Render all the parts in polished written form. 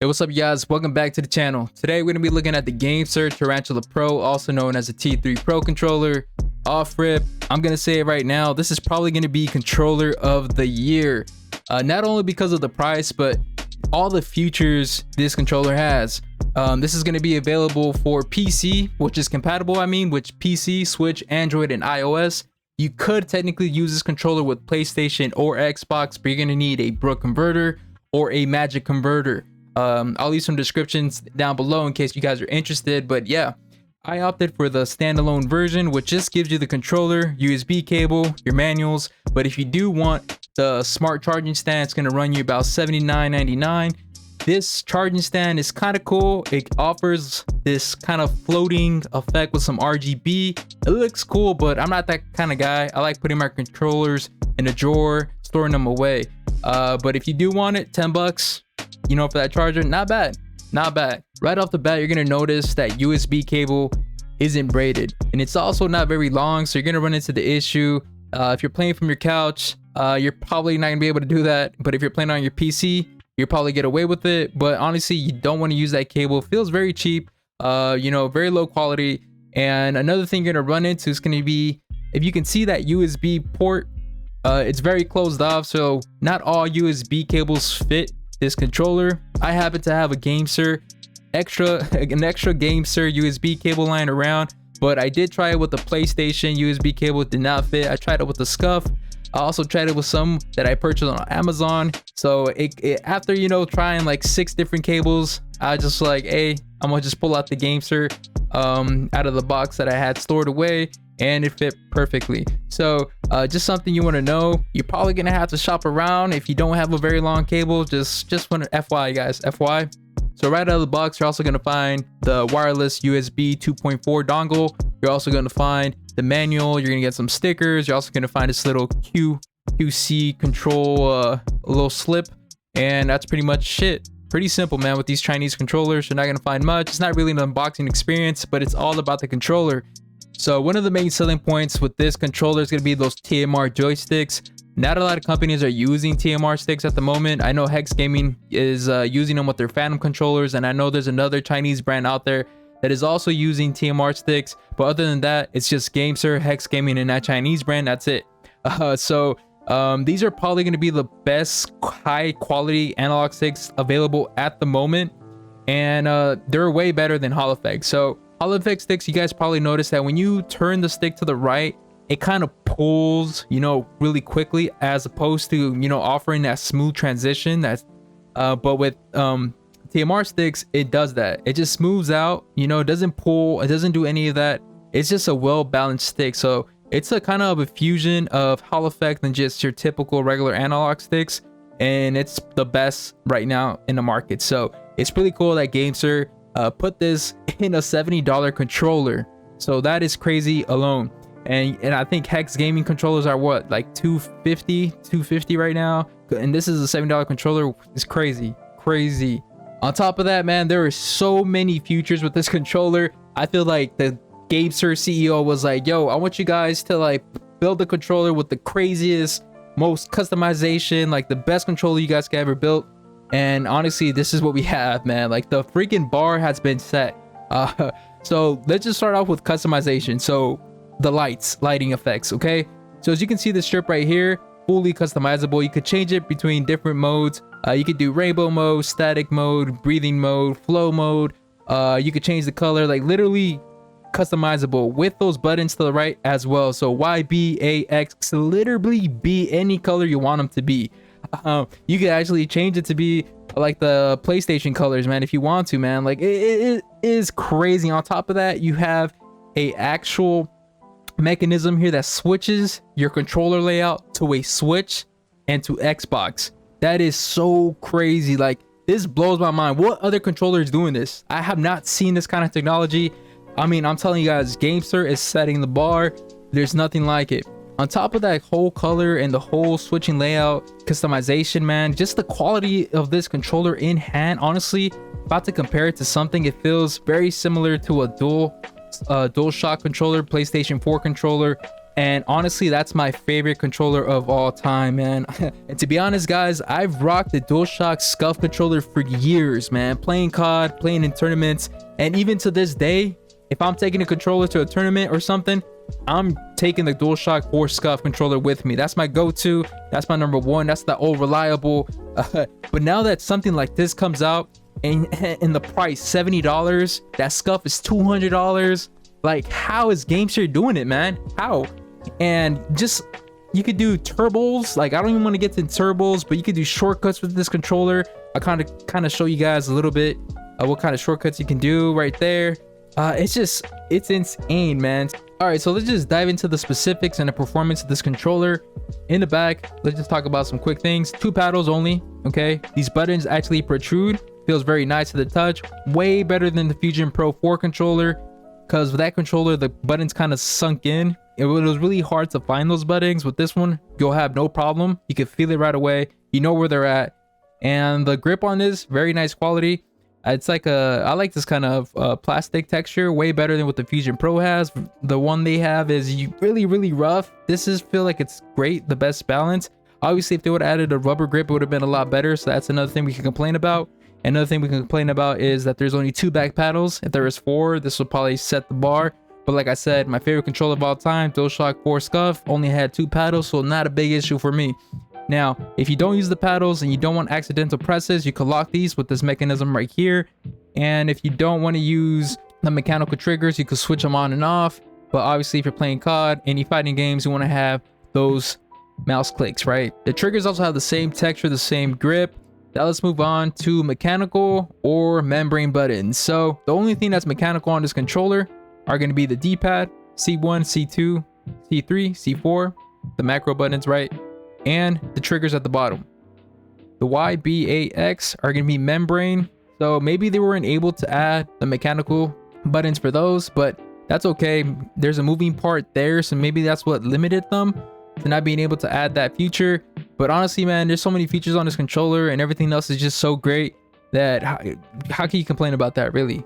Hey, what's up, you guys? Welcome back to the channel. Today we're going to be looking at the Gamesir Tarantula Pro, also known as the T3 Pro controller. Off rip, I'm going to say it right now, this is probably going to be controller of the year. Not only because of the price, but all the features this controller has. This is going to be available for PC, which is compatible, with PC, Switch, Android, and iOS. You could technically use this controller with PlayStation or Xbox, but you're going to need a Brook converter or a Magic converter. I'll leave some descriptions down below in case you guys are interested, but yeah, I opted for the standalone version, which just gives you the controller, USB cable, your manuals. But if you do want the smart charging stand, it's going to run you about $79.99. This charging stand is kind of cool. It offers this kind of floating effect with some RGB. It looks cool, but I'm not that kind of guy. I like putting my controllers in a drawer, storing them away. But if you do want it, 10 bucks, you know, for that charger, not bad. Right off the bat, you're gonna notice that USB cable isn't braided, and it's also not very long, so you're gonna run into the issue if you're playing from your couch. You're probably not gonna be able to do that, but if you're playing on your PC, you'll probably get away with it. But honestly, you don't want to use that cable. It feels very cheap, very low quality. And another thing you're gonna run into is gonna be, if you can see that USB port, it's very closed off, so not all USB cables fit this controller. I happen to have a an extra GameSir USB cable lying around, but I did try it with the PlayStation USB cable. It did not fit. I tried it with the Scuff. I also tried it with some that I purchased on Amazon. So after trying like 6 different cables, I just like, hey, I'm gonna just pull out the GameSir out of the box that I had stored away, and it fit perfectly. So just something you want to know. You're probably gonna have to shop around if you don't have a very long cable. Just want to FY, guys, FY. So right out of the box, you're also gonna find the wireless USB 2.4 dongle. You're also gonna find the manual. You're gonna get some stickers. You're also gonna find this little QC control little slip, and that's pretty much it. Pretty simple, man. With these Chinese controllers, you're not gonna find much. It's not really an unboxing experience, but it's all about the controller. So one of the main selling points with this controller is going to be those TMR joysticks. Not a lot of companies are using TMR sticks at the moment. I know Hex Gaming is using them with their Phantom controllers, and I know there's another Chinese brand out there that is also using TMR sticks. But other than that, it's just GameSir, Hex Gaming, and that Chinese brand. That's it. These are probably going to be the best high quality analog sticks available at the moment, and they're way better than Hall effect. So Hall effect sticks, you guys probably noticed that when you turn the stick to the right, it kind of pulls, really quickly, as opposed to, offering that smooth transition. But with TMR sticks, it does that. It just smooths out, it doesn't pull, it doesn't do any of that. It's just a well-balanced stick. So it's a kind of a fusion of Hall effect and just your typical regular analog sticks, and it's the best right now in the market. So it's pretty cool that GameSir put this in a $70 controller. So that is crazy alone. And I think Hex Gaming controllers are what, like $250 right now, and this is a $70 controller. It's crazy. On top of that, man, there are so many features with this controller. I feel like the GameSir CEO was like, yo, I want you guys to like build a controller with the craziest, most customization, like the best controller you guys can ever build. And honestly, this is what we have, man. Like, the freaking bar has been set. So let's just start off with customization. So the lighting effects, okay? So as you can see, the strip right here, fully customizable. You could change it between different modes. You could do rainbow mode, static mode, breathing mode, flow mode. You could change the color, like literally customizable with those buttons to the right as well. So Y, B, A, X, literally be any color you want them to be. You could actually change it to be like the PlayStation colors, man, if you want to, man. Like, it is crazy. On top of that, you have a actual mechanism here that switches your controller layout to a Switch and to Xbox. That is so crazy. Like, this blows my mind. What other controller is doing this? I have not seen this kind of technology. I'm telling you guys, GameSir is setting the bar. There's nothing like it. On top of that whole color and the whole switching layout customization, man, just the quality of this controller in hand, honestly, about to compare it to something, it feels very similar to a DualShock controller, PlayStation 4 controller, And honestly, that's my favorite controller of all time, man. And to be honest, guys, I've rocked the DualShock Scuff controller for years, man. Playing COD, playing in tournaments, and even to this day, if I'm taking a controller to a tournament or something, I'm taking the DualShock 4 Scuff controller with me. That's my go-to. That's my number one. That's the old reliable. But now that something like this comes out, and the price $70, that Scuff is $200. Like, how is GameSir doing it, man? How? And just, you could do turbos. Like, I don't even want to get to turbos, but you could do shortcuts with this controller. I kind of show you guys a little bit what kind of shortcuts you can do right there. It's insane, man. All right, so let's just dive into the specifics and the performance of this controller. In the back, let's just talk about some quick things. 2 paddles only, okay? These buttons actually protrude. Feels very nice to the touch. Way better than the Fusion Pro 4 controller, because with that controller, the buttons kind of sunk in. It was really hard to find those buttons. With this one, you'll have no problem. You can feel it right away. You know where they're at. And the grip on this, very nice quality. It's like I like this kind of plastic texture, way better than what the Fusion Pro has. The one they have is really rough. This feel like it's great, the best balance. Obviously, if they would have added a rubber grip, it would have been a lot better. So that's another thing we can complain about. Another thing we can complain about is that there's only 2 back paddles. If there was 4, this will probably set the bar. But like I said, my favorite controller of all time, DualShock 4 Scuff, only had 2 paddles, so not a big issue for me. Now, if you don't use the paddles and you don't want accidental presses, you can lock these with this mechanism right here. And if you don't want to use the mechanical triggers, you can switch them on and off. But obviously, if you're playing COD, any fighting games, you want to have those mouse clicks, right? The triggers also have the same texture, the same grip. Now let's move on to mechanical or membrane buttons. So the only thing that's mechanical on this controller are going to be the D-pad, C1, C2, C3, C4, the macro buttons, right? And the triggers at the bottom. The Y, B, A, X are going to be membrane. So maybe they weren't able to add the mechanical buttons for those, but that's okay. There's a moving part there, so maybe that's what limited them to not being able to add that feature. But honestly, man, there's so many features on this controller and everything else is just so great that how can you complain about that, really?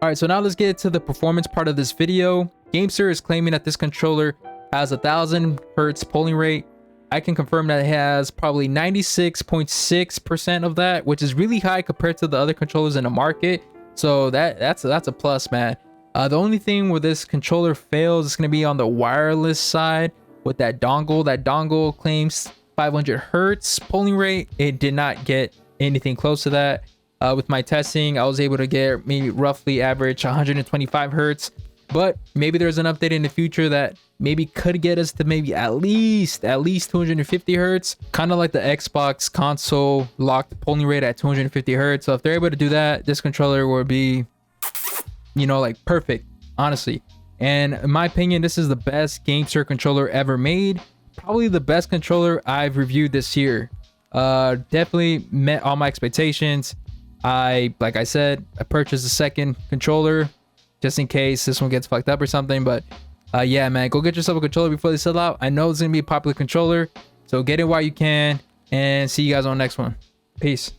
All right, so now let's get to the performance part of this video. GameSir is claiming that this controller has 1000 hertz polling rate. I can confirm that it has probably 96.6% of that, which is really high compared to the other controllers in the market. So that's a plus, man. The only thing where this controller fails is going to be on the wireless side with that dongle. That dongle claims 500 hertz polling rate. It did not get anything close to that. With my testing, I was able to get maybe roughly average 125 hertz. But maybe there's an update in the future that maybe could get us to maybe at least 250 hertz, kind of like the Xbox console locked polling rate at 250 hertz. So if they're able to do that, this controller will be, you know, like perfect, honestly. And in my opinion, this is the best GameSir controller ever made. Probably the best controller I've reviewed this year. Definitely met all my expectations. Like I said, I purchased a second controller just in case this one gets fucked up or something. But yeah, man, go get yourself a controller before they sell out. I know it's gonna be a popular controller, so get it while you can, and see you guys on the next one. Peace.